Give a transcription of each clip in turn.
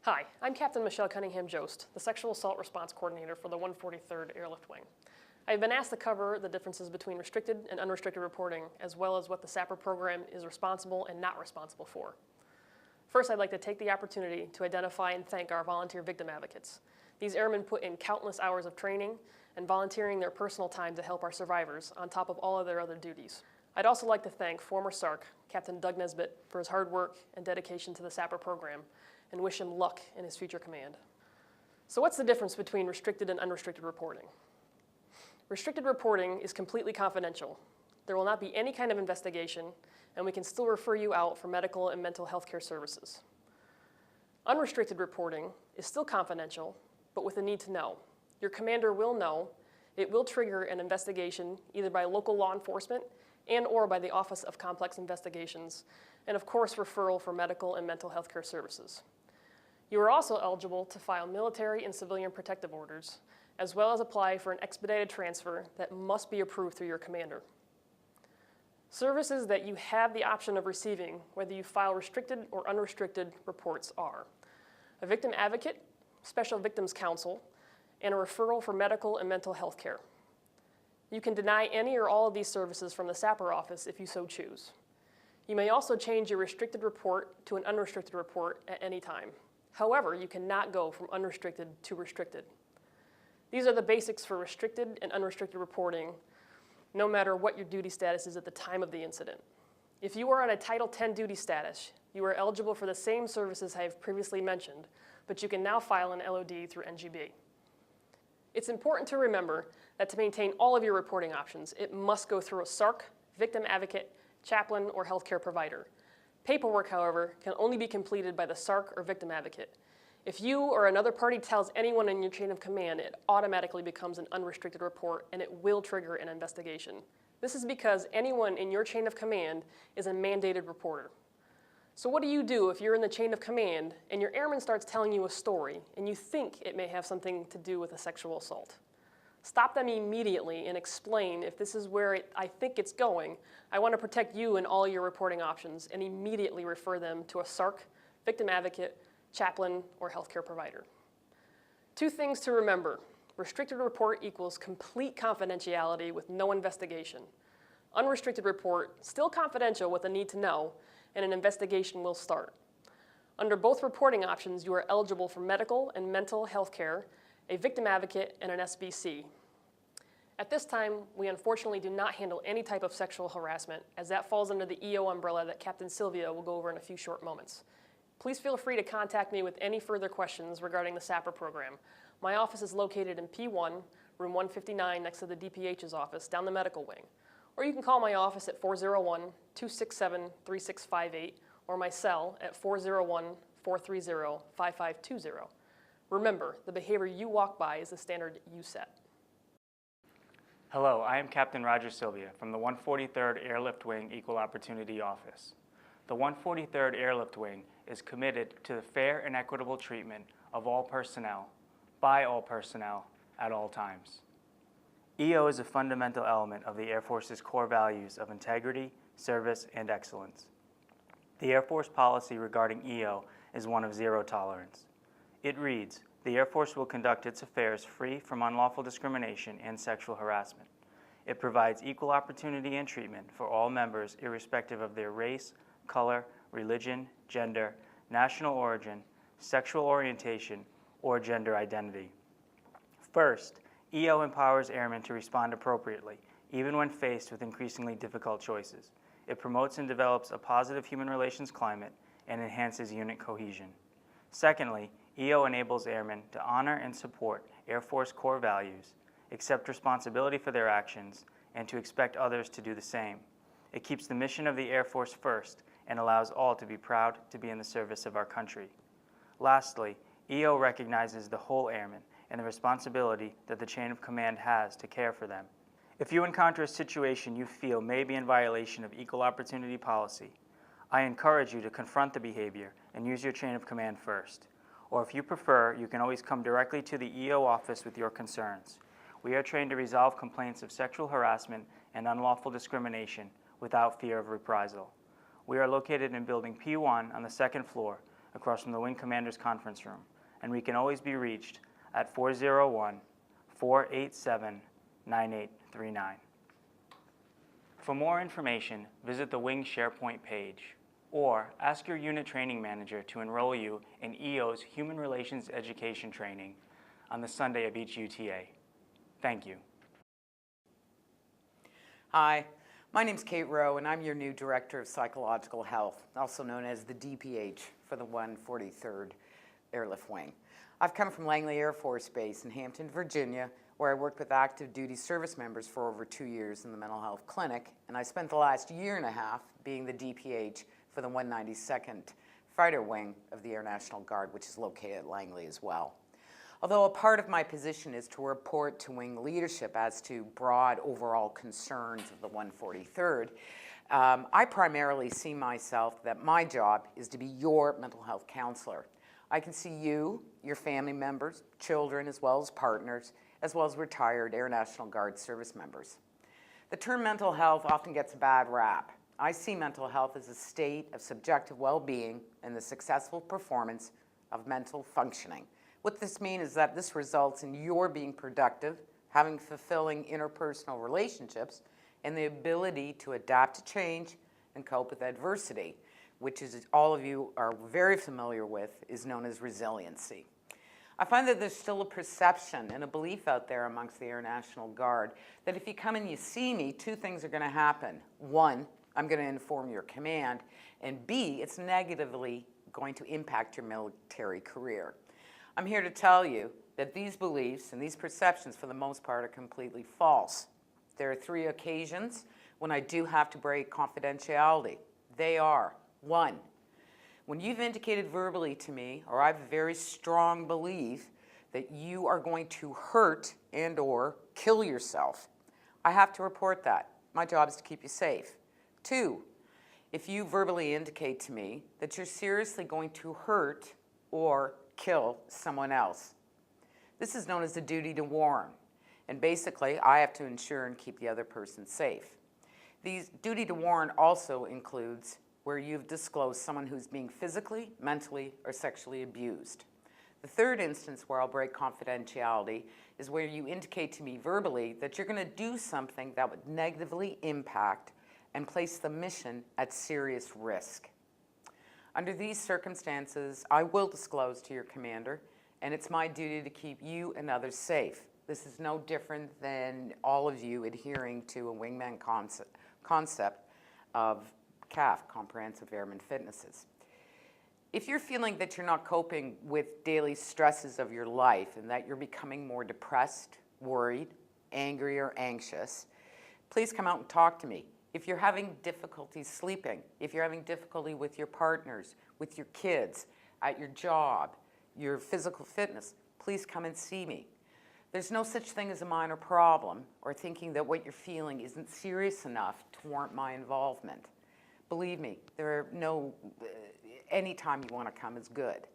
Hi, I'm Captain Michelle Cunningham-Jost, the Sexual Assault Response Coordinator for the 143rd Airlift Wing. I've been asked to cover the differences between restricted and unrestricted reporting, as well as what the SAPR program is responsible and not responsible for. First, I'd like to take the opportunity to identify and thank our volunteer victim advocates. These airmen put in countless hours of training and volunteering their personal time to help our survivors, on top of all of their other duties. I'd also like to thank former SARC, Captain Doug Nesbitt, for his hard work and dedication to the SAPR program, and wish him luck in his future command. So what's the difference between restricted and unrestricted reporting? Restricted reporting is completely confidential. There will not be any kind of investigation, and we can still refer you out for medical and mental health care services. Unrestricted reporting is still confidential, but with a need to know. Your commander will know. It will trigger an investigation either by local law enforcement and/or by the Office of Complex Investigations, and of course referral for medical and mental health care services. You are also eligible to file military and civilian protective orders, as well as apply for an expedited transfer that must be approved through your commander. Services that you have the option of receiving, whether you file restricted or unrestricted reports, are a victim advocate, special victims counsel, and a referral for medical and mental health care. You can deny any or all of these services from the SAPR office if you so choose. You may also change your restricted report to an unrestricted report at any time. However, you cannot go from unrestricted to restricted. These are the basics for restricted and unrestricted reporting, no matter what your duty status is at the time of the incident. If you are on a Title 10 duty status, you are eligible for the same services I have previously mentioned, but you can now file an LOD through NGB. It's important to remember that to maintain all of your reporting options, it must go through a SARC, victim advocate, chaplain, or healthcare provider. Paperwork, however, can only be completed by the SARC or victim advocate. If you or another party tells anyone in your chain of command, it automatically becomes an unrestricted report and it will trigger an investigation. This is because anyone in your chain of command is a mandated reporter. So what do you do if you're in the chain of command and your airman starts telling you a story and you think it may have something to do with a sexual assault? Stop them immediately and explain, if this is where I think it's going, I want to protect you and all your reporting options, and immediately refer them to a SARC, victim advocate, chaplain, or healthcare provider. Two things to remember. Restricted report equals complete confidentiality with no investigation. Unrestricted report, still confidential with a need to know, and an investigation will start. Under both reporting options, you are eligible for medical and mental health care, a victim advocate, and an SBC. At this time, we unfortunately do not handle any type of sexual harassment, as that falls under the EO umbrella that Captain Sylvia will go over in a few short moments. Please feel free to contact me with any further questions regarding the SAPR program. My office is located in P1, room 159, next to the DPH's office, down the medical wing. Or you can call my office at 401-267-3658, or my cell at 401-430-5520. Remember, the behavior you walk by is the standard you set. Hello, I am Captain Roger Sylvia from the 143rd Airlift Wing Equal Opportunity Office. The 143rd Airlift Wing is committed to the fair and equitable treatment of all personnel, by all personnel, at all times. EO is a fundamental element of the Air Force's core values of integrity, service, and excellence. The Air Force policy regarding EO is one of zero tolerance. It reads, the Air Force will conduct its affairs free from unlawful discrimination and sexual harassment. It provides equal opportunity and treatment for all members irrespective of their race, color, religion, gender, national origin, sexual orientation, or gender identity. First, EO empowers airmen to respond appropriately, even when faced with increasingly difficult choices. It promotes and develops a positive human relations climate and enhances unit cohesion. Secondly, EO enables airmen to honor and support Air Force core values, accept responsibility for their actions, and to expect others to do the same. It keeps the mission of the Air Force first and allows all to be proud to be in the service of our country. Lastly, EO recognizes the whole airman and the responsibility that the chain of command has to care for them. If you encounter a situation you feel may be in violation of equal opportunity policy, I encourage you to confront the behavior and use your chain of command first. Or if you prefer, you can always come directly to the EO office with your concerns. We are trained to resolve complaints of sexual harassment and unlawful discrimination without fear of reprisal. We are located in Building P1 on the second floor, across from the Wing Commander's Conference Room, and we can always be reached at 401-487-9839. For more information, visit the Wing SharePoint page, or ask your unit training manager to enroll you in EO's Human Relations Education Training on the Sunday of each UTA. Thank you. Hi, my name's Kate Rowe, and I'm your new Director of Psychological Health, also known as the DPH for the 143rd Airlift Wing. I've come from Langley Air Force Base in Hampton, Virginia, where I worked with active duty service members for over 2 years in the mental health clinic, and I spent the last year and a half being the DPH for the 192nd Fighter Wing of the Air National Guard, which is located at Langley as well. Although a part of my position is to report to Wing leadership as to broad overall concerns of the 143rd, I primarily see myself that my job is to be your mental health counselor. I can see you, your family members, children, as well as partners, as well as retired Air National Guard service members. The term mental health often gets a bad rap. I see mental health as a state of subjective well-being and the successful performance of mental functioning. What this means is that this results in your being productive, having fulfilling interpersonal relationships, and the ability to adapt to change and cope with adversity, which is all of you are very familiar with, is known as resiliency. I find that there's still a perception and a belief out there amongst the Air National Guard that if you come and you see me, two things are going to happen. One, I'm going to inform your command, and B, it's negatively going to impact your military career. I'm here to tell you that these beliefs and these perceptions, for the most part, are completely false. There are 3 occasions when I do have to break confidentiality. They are, 1, when you've indicated verbally to me, or I have a very strong belief that you are going to hurt and or kill yourself, I have to report that. My job is to keep you safe. 2, if you verbally indicate to me that you're seriously going to hurt or kill someone else. This is known as the duty to warn, and basically I have to ensure and keep the other person safe. These duty to warn also includes where you've disclosed someone who's being physically, mentally, or sexually abused. The 3rd instance where I'll break confidentiality is where you indicate to me verbally that you're going to do something that would negatively impact and place the mission at serious risk. Under these circumstances, I will disclose to your commander, and it's my duty to keep you and others safe. This is no different than all of you adhering to a wingman concept of CAF, Comprehensive Airman Fitnesses. If you're feeling that you're not coping with daily stresses of your life and that you're becoming more depressed, worried, angry, or anxious, please come out and talk to me. If you're having difficulty sleeping, if you're having difficulty with your partners, with your kids, at your job, your physical fitness, please come and see me. There's no such thing as a minor problem or thinking that what you're feeling isn't serious enough to warrant my involvement. Believe me, any time you want to come is good.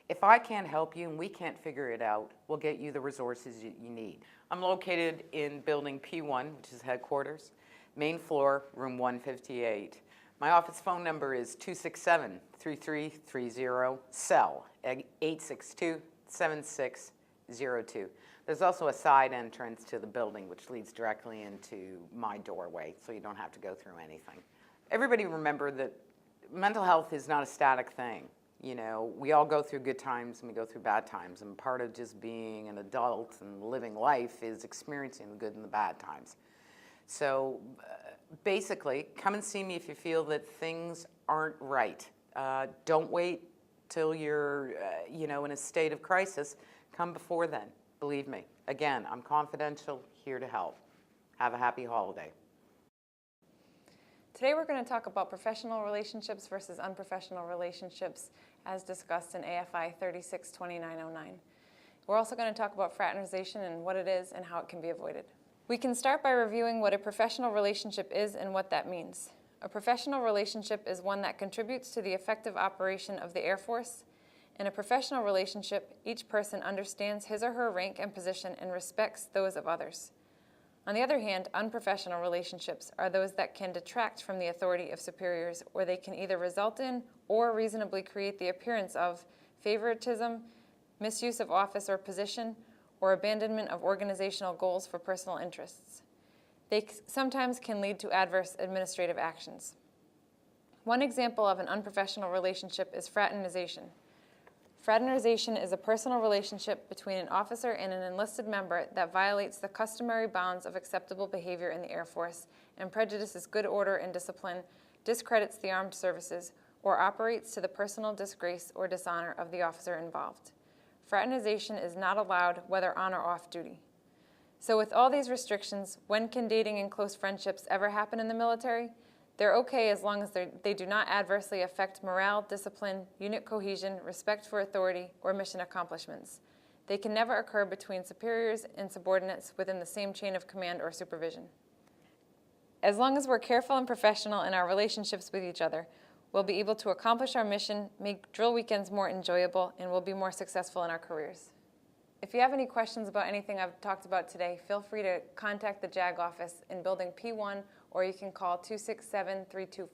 If I can't help you and we can't figure it out, we'll get you the resources you need. I'm located in building P1, which is headquarters. Main floor, room 158. My office phone number is 267-3330, cell 862-7602. There's also a side entrance to the building which leads directly into my doorway, so you don't have to go through anything. Everybody remember that mental health is not a static thing. You know, we all go through good times and we go through bad times, and part of just being an adult and living life is experiencing the good and the bad times. So basically, come and see me if you feel that things aren't right. Don't wait till you're in a state of crisis. Come before then. Believe me. Again, I'm confidential, here to help. Have a happy holiday. Today we're going to talk about professional relationships versus unprofessional relationships as discussed in AFI 362909. We're also going to talk about fraternization and what it is and how it can be avoided. We can start by reviewing what a professional relationship is and what that means. A professional relationship is one that contributes to the effective operation of the Air Force. In a professional relationship, each person understands his or her rank and position and respects those of others. On the other hand, unprofessional relationships are those that can detract from the authority of superiors, or they can either result in or reasonably create the appearance of favoritism, misuse of office or position, or abandonment of organizational goals for personal interests. They sometimes can lead to adverse administrative actions. One example of an unprofessional relationship is fraternization. Fraternization is a personal relationship between an officer and an enlisted member that violates the customary bounds of acceptable behavior in the Air Force and prejudices good order and discipline, discredits the armed services, or operates to the personal disgrace or dishonor of the officer involved. Fraternization is not allowed whether on or off duty. So with all these restrictions, when can dating and close friendships ever happen in the military? They're okay as long as they do not adversely affect morale, discipline, unit cohesion, respect for authority, or mission accomplishments. They can never occur between superiors and subordinates within the same chain of command or supervision. As long as we're careful and professional in our relationships with each other, we'll be able to accomplish our mission, make drill weekends more enjoyable, and we'll be more successful in our careers. If you have any questions about anything I've talked about today, feel free to contact the JAG office in Building P1, or you can call 267-3259.